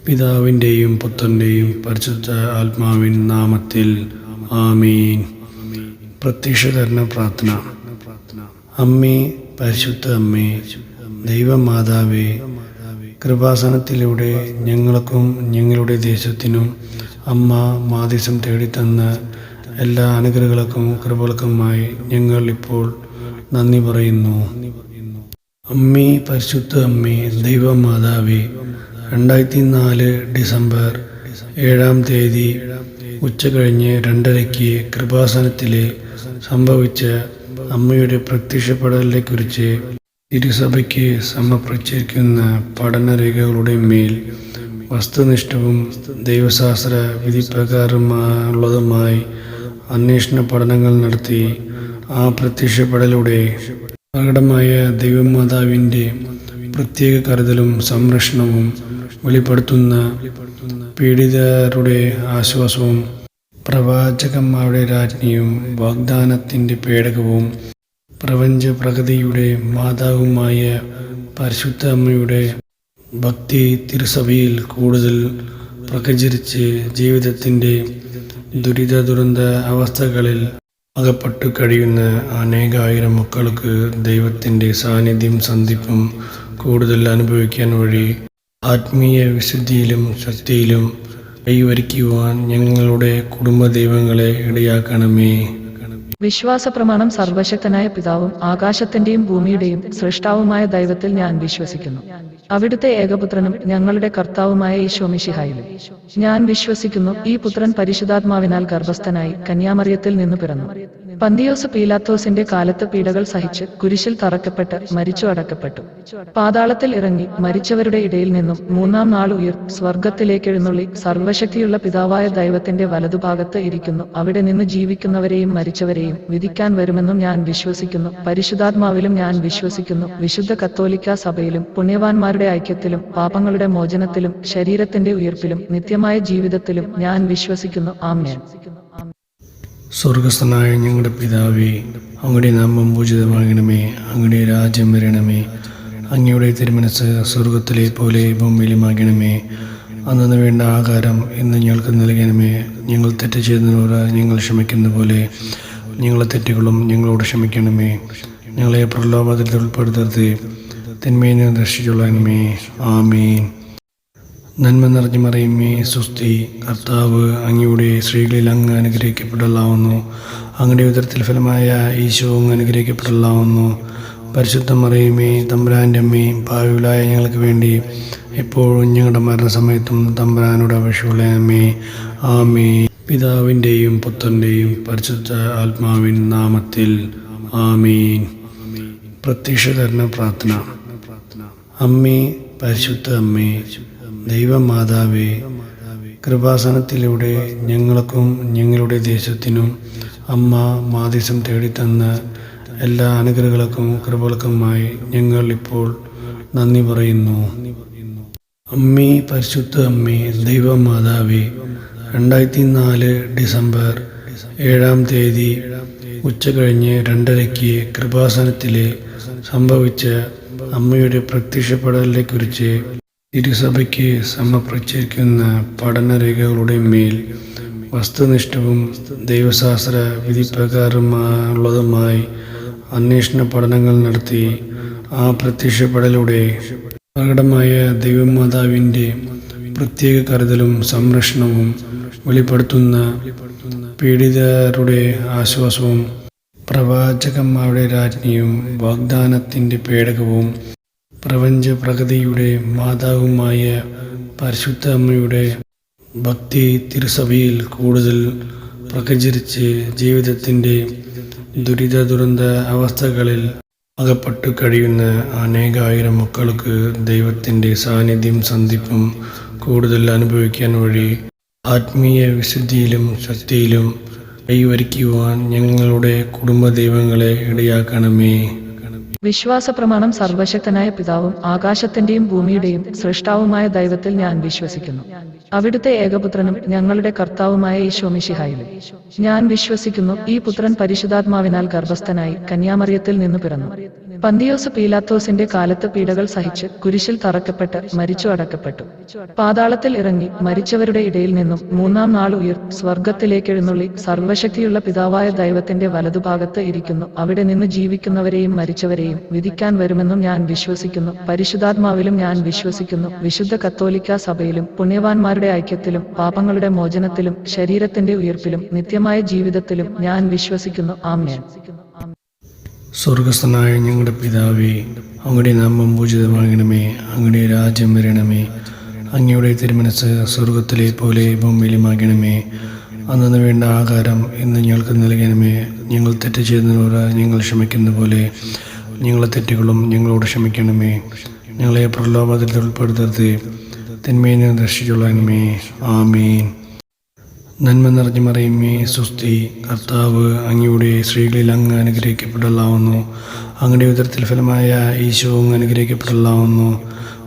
പിതാവിൻ്റെയും പുത്രൻ്റെയും പരിശുദ്ധ ആത്മാവിൻ നാമത്തിൽ ആമീൻ. പ്രത്യക്ഷീകരണ പ്രാർത്ഥന. അമ്മേ, പരിശുദ്ധ അമ്മേ, ദൈവമാതാവേ, കൃപാസനത്തിലൂടെ ഞങ്ങൾക്കും ഞങ്ങളുടെ ദേശത്തിനും അമ്മ മാധ്യസ്ഥം തേടിത്തന്ന എല്ലാ അനുഗ്രഹങ്ങൾക്കും കൃപകൾക്കുമായി ഞങ്ങൾ ഇപ്പോൾ നന്ദി പറയുന്നു. അമ്മേ, പരിശുദ്ധ അമ്മേ, ദൈവമാതാവേ, 2004 ഡിസംബർ 7 ഉച്ചകഴിഞ്ഞ് 2:30 കൃപാസനത്തിലെ സംഭവിച്ച അമ്മയുടെ പ്രത്യക്ഷപ്പെടലിനെക്കുറിച്ച് തിരുസഭയ്ക്ക് സമർപ്പിച്ചിരിക്കുന്ന പഠനരേഖകളുടെ മേൽ വസ്തുനിഷ്ഠവും ദൈവശാസ്ത്ര വിധിപ്രകാരമുള്ളതുമായി അന്വേഷണ പഠനങ്ങൾ നടത്തി ആ പ്രത്യക്ഷപ്പെടലിലൂടെ പ്രകടമായ ദൈവമാതാവിൻ്റെ പ്രത്യേക കരുതലും സംരക്ഷണവും വെളിപ്പെടുത്തുന്ന പീഡിതരുടെ ആശ്വാസവും പ്രവാചകന്മാരുടെ രാജ്ഞിയും വാഗ്ദാനത്തിൻ്റെ പേടകവും പ്രപഞ്ച പ്രകൃതിയുടെ മാതാവുമായ പരിശുദ്ധ അമ്മയുടെ ഭക്തി തിരുസഭയിൽ കൂടുതൽ പ്രചരിച്ച് ജീവിതത്തിൻ്റെ ദുരിത അവസ്ഥകളിൽ അകപ്പെട്ടു കഴിയുന്ന അനേകായിരം മക്കൾക്ക് ദൈവത്തിൻ്റെ സാന്നിധ്യം സന്ധിപ്പും കൂടുതൽ അനുഭവിക്കാൻ വഴി ആത്മീയ വിശുദ്ധിയിലും ശക്തിയിലും കൈവരിക്കുവാൻ ഞങ്ങളുടെ കുടുംബ ദൈവങ്ങളെ ഇടയാക്കണമേ. വിശ്വാസ പ്രമാണം. സർവശക്തനായ പിതാവും ആകാശത്തിന്റെയും ഭൂമിയുടെയും സൃഷ്ടാവുമായ ദൈവത്തിൽ ഞാൻ വിശ്വസിക്കുന്നു. അവിടുത്തെ ഏകപുത്രനും ഞങ്ങളുടെ കർത്താവുമായ ഈശോ മിശിഹായിലും ഞാൻ വിശ്വസിക്കുന്നു. ഈ പുത്രൻ പരിശുദ്ധാത്മാവിനാൽ ഗർഭസ്ഥനായി കന്യാമറിയത്തിൽ നിന്ന് പിറന്നു. പന്തിയോസ് പീലാത്തോസിന്റെ കാലത്ത് പീഡകൾ സഹിച്ച് കുരിശിൽ തറക്കപ്പെട്ട് മരിച്ചു അടക്കപ്പെട്ടു. പാതാളത്തിൽ ഇറങ്ങി മരിച്ചവരുടെ ഇടയിൽ നിന്നും 3-ാം നാൾ സ്വർഗത്തിലേക്ക് എഴുന്നള്ളി സർവശക്തിയുള്ള പിതാവായ ദൈവത്തിന്റെ വലതുഭാഗത്ത് ഇരിക്കുന്നു. അവിടെ നിന്ന് ജീവിക്കുന്നവരെയും മരിച്ചവരെയും വിധിക്കാൻ വരുമെന്നും ഞാൻ വിശ്വസിക്കുന്നു. പരിശുദ്ധാത്മാവിലും ഞാൻ വിശ്വസിക്കുന്നു. വിശുദ്ധ കത്തോലിക്കാ സഭയിലും പുണ്യവാന്മാരുടെ ഐക്യത്തിലും പാപങ്ങളുടെ മോചനത്തിലും ശരീരത്തിന്റെ ഉയിർപ്പിലും നിത്യമായ ജീവിതത്തിലും ഞാൻ വിശ്വസിക്കുന്നു. ആമേൻ. സ്വർഗസ്ഥനായ ഞങ്ങളുടെ പിതാവേ, അങ്ങയുടെ നാമം പൂജിതമാകണമേ. അങ്ങയുടെ രാജ്യം വരണമേ. അങ്ങയുടെ തിരുമനസ് സ്വർഗത്തിലെ പോലെ ഭൂമിയിലുമാകണമേ. അന്നു വേണ്ട ആഹാരം ഇന്ന് ഞങ്ങൾക്ക് നൽകണമേ. ഞങ്ങൾ തെറ്റ് ചെയ്യുന്നവരോട് ഞങ്ങൾ ക്ഷമിക്കുന്ന പോലെ ഞങ്ങളെ തെറ്റുകളും ഞങ്ങളോട് ക്ഷമിക്കണമേ. ഞങ്ങളെ പ്രലോഭനത്തിൽ ഉൾപ്പെടുത്തരുത്, തിന്മയിൽ നിന്ന് രക്ഷിച്ചുകൊള്ളണമേ. ആമീൻ. നന്മ നിറഞ്ഞു മറിയുമേ, സ്വസ്തി, കർത്താവ് അങ്ങയുടെ സ്ത്രീകളിൽ അങ്ങ് അനുഗ്രഹിക്കപ്പെട്ടവളാവുന്നു. അങ്ങയുടെ ഉദരത്തിൽ ഫലമായ ഈശോ അങ്ങ് അനുഗ്രഹിക്കപ്പെട്ടവളാവുന്നു. പരിശുദ്ധ മറിയുമേ, തമ്പുരാൻ്റെ അമ്മയും പാപികളായ ഞങ്ങൾക്ക് വേണ്ടി എപ്പോഴും ഞങ്ങളുടെ മരണസമയത്തും തമ്പുരാനോട് അപേക്ഷിച്ചുകൊള്ളണമേ. ആമീൻ. പിതാവിൻ്റെയും പുത്രൻ്റെയും പരിശുദ്ധ ആത്മാവിൻ നാമത്തിൽ ആമീൻ. പ്രത്യക്ഷീകരണ പ്രാർത്ഥന. അമ്മേ, പരിശുദ്ധ അമ്മേ, ദൈവമാതാവേ, കൃപാസനത്തിലൂടെ ഞങ്ങൾക്കും ഞങ്ങളുടെ ദേശത്തിനും അമ്മ മാധ്യസ്ഥം തേടിത്തന്ന എല്ലാ അനുഗ്രഹങ്ങൾക്കും കൃപകൾക്കുമായി ഞങ്ങൾ ഇപ്പോൾ നന്ദി പറയുന്നു. അമ്മേ, പരിശുദ്ധ അമ്മേ, ദൈവമാതാവേ, 2004 ഡിസംബർ 7 ഉച്ചകഴിഞ്ഞ് 2:30 കൃപാസനത്തിലെ സംഭവിച്ച അമ്മയുടെ പ്രത്യക്ഷപ്പെടലിനെക്കുറിച്ച് തിരുസഭയ്ക്ക് സമർപ്പിച്ചിരിക്കുന്ന പഠനരേഖകളുടെ മേൽ വസ്തുനിഷ്ഠവും ദൈവശാസ്ത്ര വിധിപ്രകാരമുള്ളതുമായി അന്വേഷണ പഠനങ്ങൾ നടത്തി ആ പ്രത്യക്ഷപ്പെടലിലൂടെ പ്രകടമായ ദൈവമാതാവിൻ്റെ പ്രത്യേക കരുതലും സംരക്ഷണവും വെളിപ്പെടുത്തുന്ന പീഡിതരുടെ ആശ്വാസവും പ്രവാചകന്മാരുടെ രാജ്ഞിയും വാഗ്ദാനത്തിൻ്റെ പേടകവും പ്രപഞ്ച പ്രകൃതിയുടെ മാതാവുമായ പരിശുദ്ധ അമ്മയുടെ ഭക്തി തിരുസഭയിൽ കൂടുതൽ പ്രചരിച്ച് ജീവിതത്തിൻ്റെ ദുരിത അവസ്ഥകളിൽ അകപ്പെട്ടു കഴിയുന്ന അനേകായിരം മക്കൾക്ക് ദൈവത്തിൻ്റെ സാന്നിധ്യം സന്ധിപ്പും കൂടുതൽ അനുഭവിക്കാൻ വഴി ആത്മീയ വിശുദ്ധിയിലും ശക്തിയിലും കൈവരിക്കുവാൻ ഞങ്ങളുടെ കുടുംബ ദൈവങ്ങളെ ഇടയാക്കണമേ. വിശ്വാസ പ്രമാണം. സർവശക്തനായ പിതാവും ആകാശത്തിന്റെയും ഭൂമിയുടെയും സൃഷ്ടാവുമായ ദൈവത്തിൽ ഞാൻ വിശ്വസിക്കുന്നു. അവിടുത്തെ ഏകപുത്രനും ഞങ്ങളുടെ കർത്താവുമായ ഈശോ മിശിഹായിലും ഞാൻ വിശ്വസിക്കുന്നു. ഈ പുത്രൻ പരിശുദ്ധാത്മാവിനാൽ ഗർഭസ്ഥനായി കന്യാമറിയത്തിൽ നിന്ന് പിറന്നു. പന്തിയോസ് പീലാത്തോസിന്റെ കാലത്ത് പീഡകൾ സഹിച്ച് കുരിശിൽ തറക്കപ്പെട്ട് മരിച്ചു അടക്കപ്പെട്ടു. പാതാളത്തിൽ ഇറങ്ങി മരിച്ചവരുടെ ഇടയിൽ നിന്നും മൂന്നാം നാൾ സ്വർഗത്തിലേക്ക് എഴുന്നള്ളി സർവശക്തിയുള്ള പിതാവായ ദൈവത്തിന്റെ വലതുഭാഗത്ത് ഇരിക്കുന്നു. അവിടെ നിന്ന് ജീവിക്കുന്നവരെയും മരിച്ചവരെയും വിധിക്കാൻ വരുമെന്നും ഞാൻ വിശ്വസിക്കുന്നു. പരിശുദ്ധാത്മാവിലും ഞാൻ വിശ്വസിക്കുന്നു. വിശുദ്ധ കത്തോലിക്കാ സഭയിലും പുണ്യവാന്മാരുടെ ഐക്യത്തിലും പാപങ്ങളുടെ മോചനത്തിലും ശരീരത്തിന്റെ ഉയിർപ്പിലും നിത്യമായ ജീവിതത്തിലും ഞാൻ വിശ്വസിക്കുന്നു. ആമേൻ. സ്വർഗസ്ഥനായ ഞങ്ങളുടെ പിതാവേ, അങ്ങയുടെ നാമം പൂജിതമാകണമേ. അങ്ങയുടെ രാജ്യം വരണമേ. അങ്ങയുടെ തിരുമനസ് സ്വർഗത്തിലെ പോലെ ഭൂമിയിലുമാകണമേ. അന്നു വേണ്ട ആഹാരം ഇന്ന് ഞങ്ങൾക്ക് നൽകണമേ. ഞങ്ങൾ തെറ്റ് ചെയ്യുന്നവരോട് ഞങ്ങൾ ക്ഷമിക്കുന്ന പോലെ ഞങ്ങളെ തെറ്റുകളും ഞങ്ങളോട് ക്ഷമിക്കണമേ. ഞങ്ങളെ പ്രലോഭനത്തിൽ ഉൾപ്പെടുത്തരുത്, തിന്മയിൽ നിന്ന് രക്ഷിച്ചുകൊള്ളണമേ. ആമീൻ. നന്മ നിറഞ്ഞു മറിയമേ, സുസ്തി, കർത്താവ് അങ്ങയുടെ സ്ത്രീകളിൽ അങ്ങ് അനുഗ്രഹിക്കപ്പെടലാവുന്നു. അങ്ങയുടെ ഉദരത്തിൽ ഫലമായ ഈശോ അങ്ങ് അനുഗ്രഹിക്കപ്പെടലാവുന്നു.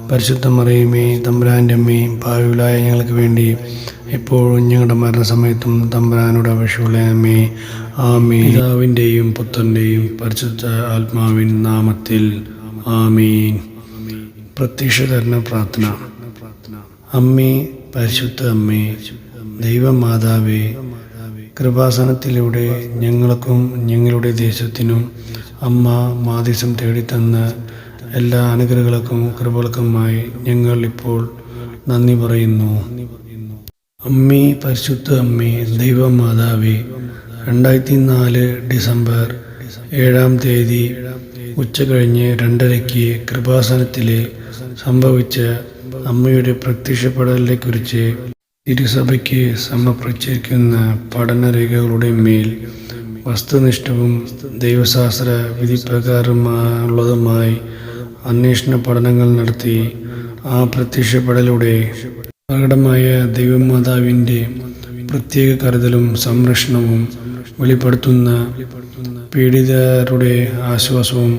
പരിശുദ്ധ മറിയമേ, തമ്പുരാൻ്റെ അമ്മയും പാപികളായ ഞങ്ങൾക്ക് വേണ്ടി എപ്പോഴും ഞങ്ങളുടെ മരണസമയത്തും തമ്പുരാനോട് അപേക്ഷിച്ചുകൊള്ളണമേ. ആമീൻ. പിതാവിൻ്റെയും പുത്രൻ്റെയും പരിശുദ്ധ ആത്മാവിൻ നാമത്തിൽ ആമീൻ. പ്രത്യക്ഷീകരണ പ്രാർത്ഥന. അമ്മേ, പരിശുദ്ധ അമ്മേ, ദൈവമാതാവേ, കൃപാസനത്തിലൂടെ ഞങ്ങൾക്കും ഞങ്ങളുടെ ദേശത്തിനും അമ്മ മാധ്യസ്ഥം തേടിത്തന്ന എല്ലാ അനുഗ്രഹങ്ങൾക്കും കൃപകൾക്കുമായി ഞങ്ങൾ ഇപ്പോൾ നന്ദി പറയുന്നു. അമ്മേ, പരിശുദ്ധ അമ്മേ, ദൈവമാതാവേ, 2004 ഡിസംബർ 7 ഉച്ചകഴിഞ്ഞ് 2:30 കൃപാസനത്തിലെ സംഭവിച്ച അമ്മയുടെ പ്രത്യക്ഷപ്പെടലിനെക്കുറിച്ച് തിരുസഭയ്ക്ക് സമർപ്പിച്ചിരിക്കുന്ന പഠനരേഖകളുടെ മേൽ വസ്തുനിഷ്ഠവും ദൈവശാസ്ത്ര വിധിപ്രകാരമുള്ളതുമായി അന്വേഷണ പഠനങ്ങൾ നടത്തി ആ പ്രത്യക്ഷപ്പെടലൂടെ പ്രകടമായ ദൈവമാതാവിൻ്റെ പ്രത്യേക കരുതലും സംരക്ഷണവും വെളിപ്പെടുത്തുന്ന പീഡിതരുടെ ആശ്വാസവും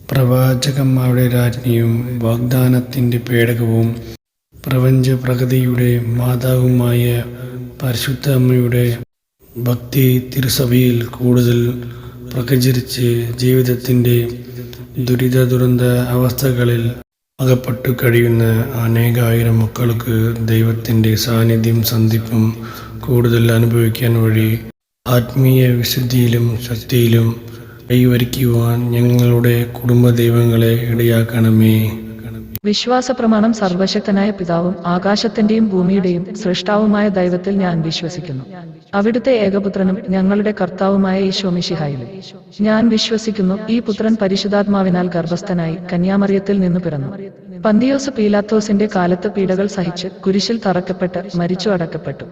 പ്രവാചകന്മാരുടെ രാജ്ഞിയും വാഗ്ദാനത്തിൻ്റെ പേടകവും പ്രപഞ്ച പ്രകൃതിയുടെ മാതാവുമായ പരിശുദ്ധ അമ്മയുടെ ഭക്തി തിരുസഭയിൽ കൂടുതൽ പ്രചരിച്ച് ജീവിതത്തിൻ്റെ ദുരിത അവസ്ഥകളിൽ അകപ്പെട്ടു കഴിയുന്ന അനേകായിരം മക്കൾക്ക് ദൈവത്തിൻ്റെ സാന്നിധ്യം സന്ധിപ്പും കൂടുതൽ അനുഭവിക്കാൻ വഴി ആത്മീയ വിശുദ്ധിയിലും ശക്തിയിലും കൈവരിക്കുവാൻ ഞങ്ങളുടെ കുടുംബ ദൈവങ്ങളെ ഇടയാക്കണമേ. വിശ്വാസ പ്രമാണം. സർവശക്തനായ പിതാവും ആകാശത്തിന്റെയും ഭൂമിയുടെയും സൃഷ്ടാവുമായ ദൈവത്തിൽ ഞാൻ വിശ്വസിക്കുന്നു. അവിടുത്തെ ഏകപുത്രനും ഞങ്ങളുടെ കർത്താവുമായ ഈശോ മിശിഹായിലും ഞാൻ വിശ്വസിക്കുന്നു. ഈ പുത്രൻ പരിശുദ്ധാത്മാവിനാൽ ഗർഭസ്ഥനായി കന്യാമറിയത്തിൽ നിന്ന് പിറന്നു. പന്തിയോസ് പീലാത്തോസിന്റെ കാലത്ത് പീഡകൾ സഹിച്ച് കുരിശിൽ തറക്കപ്പെട്ട് മരിച്ചു അടക്കപ്പെട്ടു.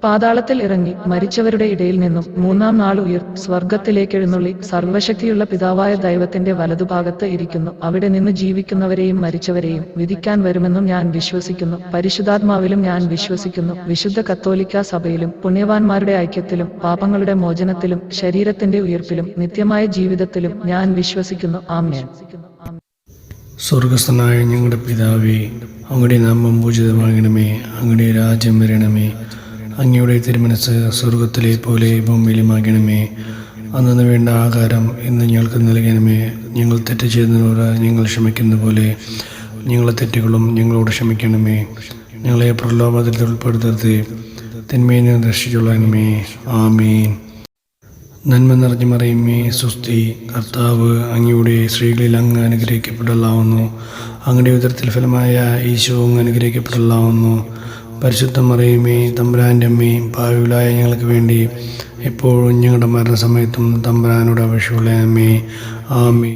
പാതാളത്തിൽ ഇറങ്ങി മരിച്ചവരുടെ ഇടയിൽ നിന്നും മൂന്നാം നാൾ സ്വർഗത്തിലേക്ക് എഴുന്നള്ളി സർവശക്തിയുള്ള പിതാവായ ദൈവത്തിന്റെ വലതുഭാഗത്ത് ഇരിക്കുന്നു. അവിടെ നിന്ന് ജീവിക്കുന്നവരെയും മരിച്ചവരെയും വിധിക്കാൻ വരുമെന്നും ഞാൻ വിശ്വസിക്കുന്നു. പരിശുദ്ധാത്മാവിലും ഞാൻ വിശ്വസിക്കുന്നു. വിശുദ്ധ കത്തോലിക്കാ സഭയിലും പുണ്യവാന്മാരുടെ ഐക്യത്തിലും പാപങ്ങളുടെ മോചനത്തിലും ശരീരത്തിന്റെ ഉയിർപ്പിലും നിത്യമായ ജീവിതത്തിലും ഞാൻ വിശ്വസിക്കുന്നു. ആമേൻ. സ്വർഗസ്ഥനായ ഞങ്ങളുടെ പിതാവേ, അങ്ങയുടെ നാമം പൂജിതമാകണമേ. അങ്ങയുടെ രാജ്യം വരണമേ. അങ്ങയുടെ തിരുമനസ് സ്വർഗത്തിലെ പോലെ ഭൂമിയിലുമാകണമേ. അന്നു വേണ്ട ആഹാരം ഇന്ന് ഞങ്ങൾക്ക് നൽകണമേ. ഞങ്ങൾ തെറ്റ് ചെയ്യുന്നവരോട് ഞങ്ങൾ ക്ഷമിക്കുന്ന പോലെ ഞങ്ങളെ തെറ്റുകളും ഞങ്ങളോട് ക്ഷമിക്കണമേ. ഞങ്ങളെ പ്രലോഭനത്തിൽ ഉൾപ്പെടുത്തരുത്, തിന്മയിൽ നിന്ന് രക്ഷിച്ചുകൊള്ളണമേ. ആമീൻ. നന്മ നിറഞ്ഞു മറിയമേ, സുസ്തി, കർത്താവ് അങ്ങയുടെ സ്ത്രീകളിൽ അങ്ങ് അനുഗ്രഹിക്കപ്പെടലാവുന്നു. അങ്ങയുടെ ഉദരത്തിൽ ഫലമായ ഈശോ അങ്ങ് അനുഗ്രഹിക്കപ്പെടലാവുന്നു. പരിശുദ്ധ മറിയമേ, തമ്പുരാൻ്റെ അമ്മയും പാപികളായ ഞങ്ങൾക്ക് വേണ്ടി എപ്പോഴും ഞങ്ങളുടെ മരണസമയത്തും തമ്പുരാനോട് അപേക്ഷിച്ചുകൊള്ളണമേ. ആമീൻ.